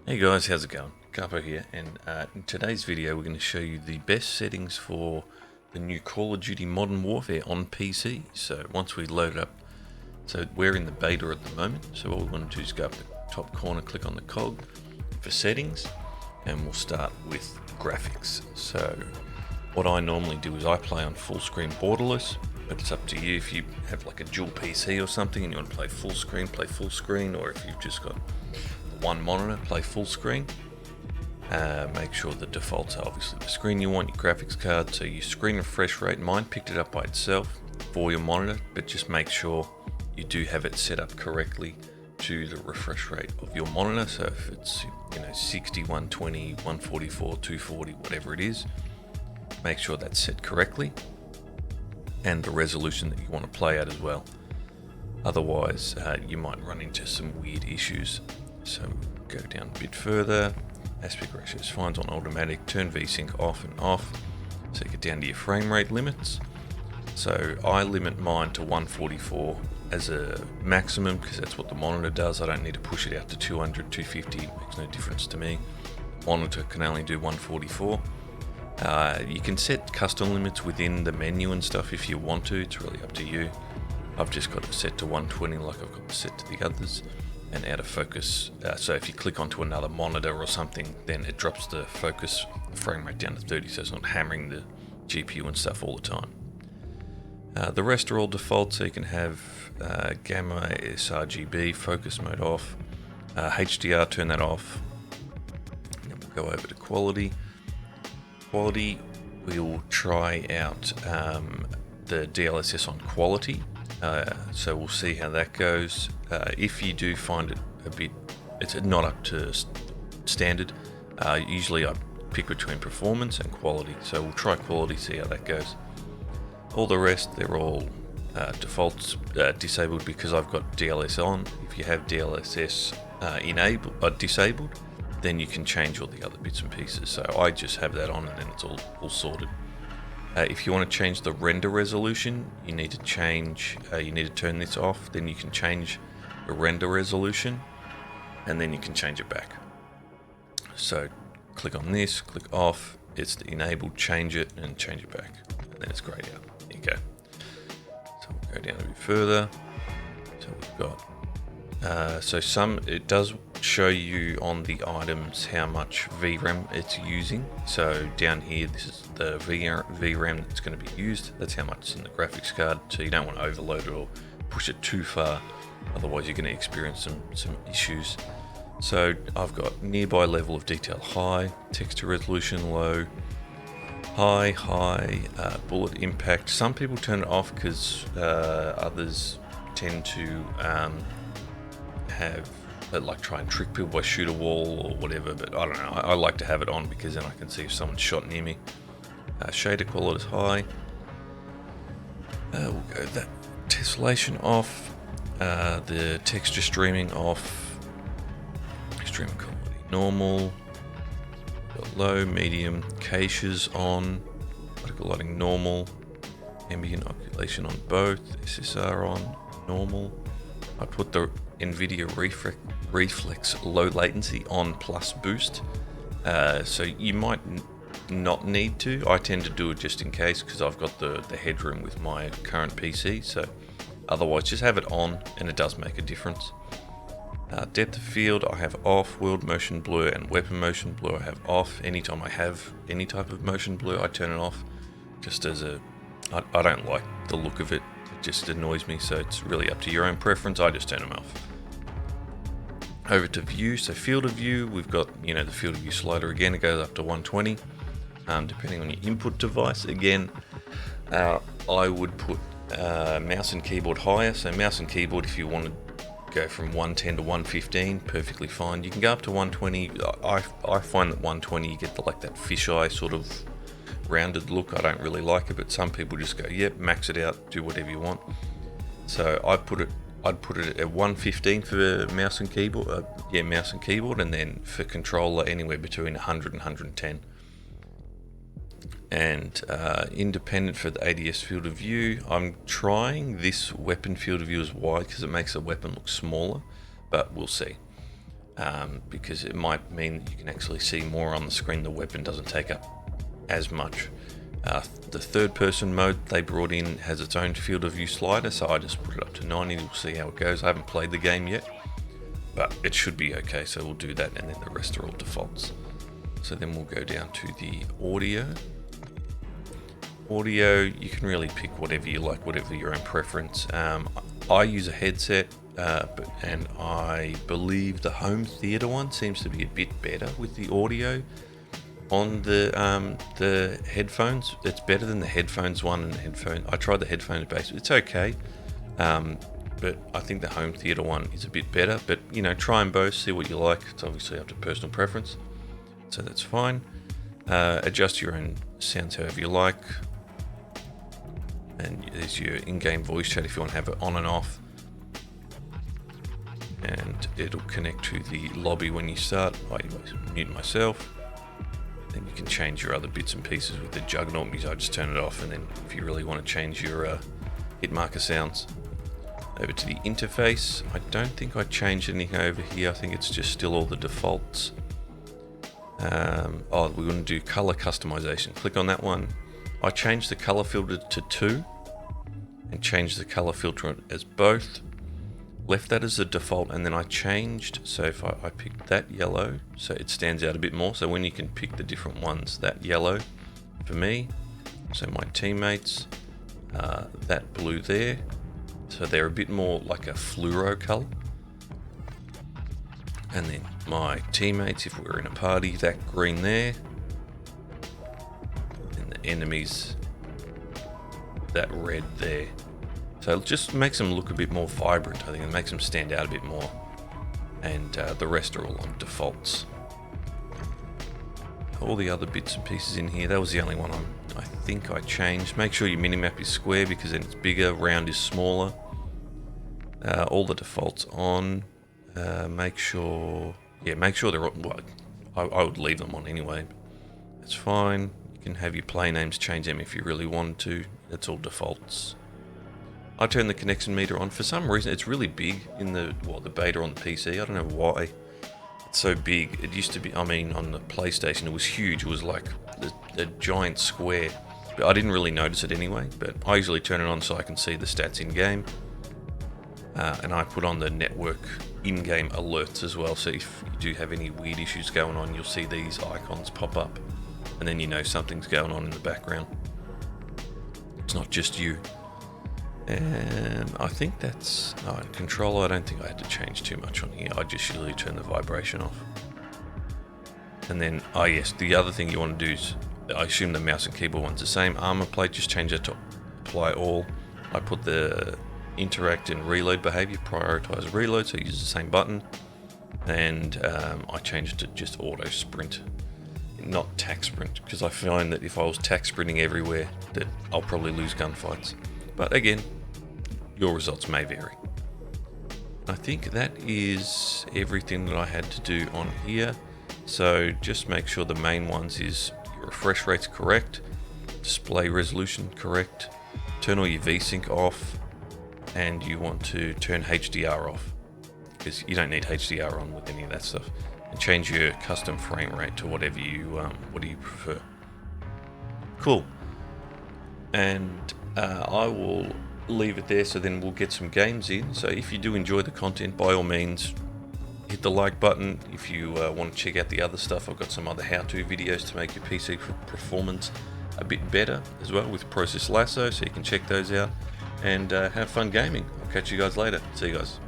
Hey guys, how's it going? Capo here, and in today's video we're going to show you the best settings for the new Call of Duty Modern Warfare on PC. So once we load it up, so we're in the beta at the moment, so what we want to do is go up the top corner, click on the cog for settings, and we'll start with graphics. So what I normally do is I play on full screen borderless, but it's up to you. If you have like a dual PC or something and you want to play full screen, or if you've just got one monitor, play full screen. Make sure the defaults are obviously the screen you want, your graphics card, so your screen refresh rate. Mine picked it up by itself for your monitor, but just make sure you do have it set up correctly to the refresh rate of your monitor. So if it's 60, 120, 144, 240, whatever it is, make sure that's set correctly, and the resolution that you want to play at as well. Otherwise, you might run into some weird issues. So go down a bit further, aspect ratio is fine, on automatic, turn VSync off and off, so you get down to your frame rate limits. So I limit mine to 144 as a maximum because that's what the monitor does. I don't need to push it out to 200, 250, it makes no difference to me. The monitor can only do 144. You can set custom limits within the menu and stuff if you want to, it's really up to you. I've just got it set to 120 like I've got it set to the others. And out of focus, so if you click onto another monitor or something, then it drops the focus frame rate down to 30, so it's not hammering the GPU and stuff all the time. The rest are all default, so you can have gamma, sRGB, focus mode off, HDR, turn that off. And we'll go over to quality. Quality, we'll try out the DLSS on quality. So we'll see how that goes. If you do find it it's not up to standard, usually I pick between performance and quality. So we'll try quality, see how that goes. All the rest, they're all defaults disabled because I've got DLSS on. If you have DLSS disabled, then you can change all the other bits and pieces. So I just have that on and then it's all sorted. If you want to change the render resolution, you need to turn this off, then you can change the render resolution, and then you can change it back. So click on this, click off, it's enabled, change it, and change it back, and then it's grayed out. There you go. So we'll go down a bit further. So we've got, it does show you on the items how much VRAM it's using. So down here, this is the VRAM that's going to be used. That's how much is in the graphics card. So you don't want to overload it or push it too far, otherwise you're going to experience some issues. So I've got nearby level of detail high, texture resolution low, high, bullet impact. Some people turn it off because others tend to have try and trick people by shoot a wall or whatever, but I don't know. I like to have it on because then I can see if someone's shot near me. Shader quality is high. We'll go that tessellation off. The texture streaming off. Stream quality normal. Got low, medium, caches on. Vertical lighting normal. Ambient occlusion on both. SSR on normal. I put the NVIDIA Reflex low latency on plus boost, so you might not need to. I tend to do it just in case because I've got the headroom with my current PC, so otherwise just have it on and it does make a difference. Depth of field I have off, world motion blur and weapon motion blur I have off. Anytime I have any type of motion blur I turn it off, just as I don't like the look of it. Just annoys me, so it's really up to your own preference. I just turn them off. Over to view, so field of view, we've got the field of view slider again. It goes up to 120, depending on your input device. Again, I would put mouse and keyboard higher. So mouse and keyboard, if you want to go from 110 to 115, perfectly fine. You can go up to 120. I find that 120 you get that fisheye sort of rounded look. I don't really like it, but some people just go, yep, max it out, do whatever you want. So I'd put it at 115 for mouse and keyboard, and then for controller anywhere between 100 and 110. And independent for the ADS field of view, I'm trying this weapon field of view as wide because it makes the weapon look smaller, but we'll see. because it might mean that you can actually see more on the screen. The weapon doesn't take up as much. The third person mode they brought in has its own field of view slider, so I just put it up to 90. We'll see how it goes. I haven't played the game yet, but it should be okay, so we'll do that, and then the rest are all defaults. So then we'll go down to the audio. You can really pick whatever you like, whatever your own preference. I use a headset, and I believe the home theater one seems to be a bit better with the audio on the headphones. It's better than the headphones one, and I tried the headphones base. It's okay, but I think the home theater one is a bit better. But you know, try them both, see what you like. It's obviously up to personal preference, so that's fine. Adjust your own sounds however you like. And there's your in-game voice chat if you want to have it on and off, and it'll connect to the lobby when you start. I mute myself. Then you can change your other bits and pieces with the Juggernaut music. I just turn it off, and then if you really want to change your hit marker sounds. Over to the interface. I don't think I changed anything over here. I think it's just still all the defaults. We're going to do color customization. Click on that one. I changed the color filter to 2 and changed the color filter as both. Left that as a default, and then I changed, so if I picked that yellow, so it stands out a bit more. So when you can pick the different ones, that yellow for me, so my teammates, that blue there, so they're a bit more like a fluoro color. And then my teammates, if we're in a party, that green there. Enemies, that red there. So it just makes them look a bit more vibrant. I think it makes them stand out a bit more, and the rest are all on defaults. All the other bits and pieces in here, that was the only one I think I changed. Make sure your minimap is square because then it's bigger, round is smaller. All the defaults on. Make sure they're on. Well, I would leave them on anyway. That's fine. You can have your play names, change them if you really wanted to. That's all defaults. I turned the connection meter on. For some reason, it's really big in the beta on the PC. I don't know why it's so big. It used to be, on the PlayStation, it was huge. It was like a giant square. But I didn't really notice it anyway. But I usually turn it on so I can see the stats in game. And I put on the network in-game alerts as well. So if you do have any weird issues going on, you'll see these icons pop up. And then you know something's going on in the background. It's not just you. And I think that's... controller, I don't think I had to change too much on here. I just usually turn the vibration off. And then, yes, the other thing you want to do is, I assume the mouse and keyboard one's the same. Armor plate, just change it to apply all. I put the interact and reload behavior, prioritize reload, so it uses the same button. And I changed it to just auto sprint, not tack sprint, because I find that if I was tack sprinting everywhere, that I'll probably lose gunfights. But again, your results may vary. I think that is everything that I had to do on here. So just make sure the main ones is your refresh rate's correct, display resolution correct, turn all your VSync off, and you want to turn HDR off, because you don't need HDR on with any of that stuff. And change your custom frame rate to whatever you prefer. Cool. And I will leave it there, so then we'll get some games in. So if you do enjoy the content, by all means hit the like button. If you want to check out the other stuff, I've got some other how-to videos to make your PC performance a bit better as well with Process Lasso, so you can check those out and have fun gaming. I'll catch you guys later. See you guys.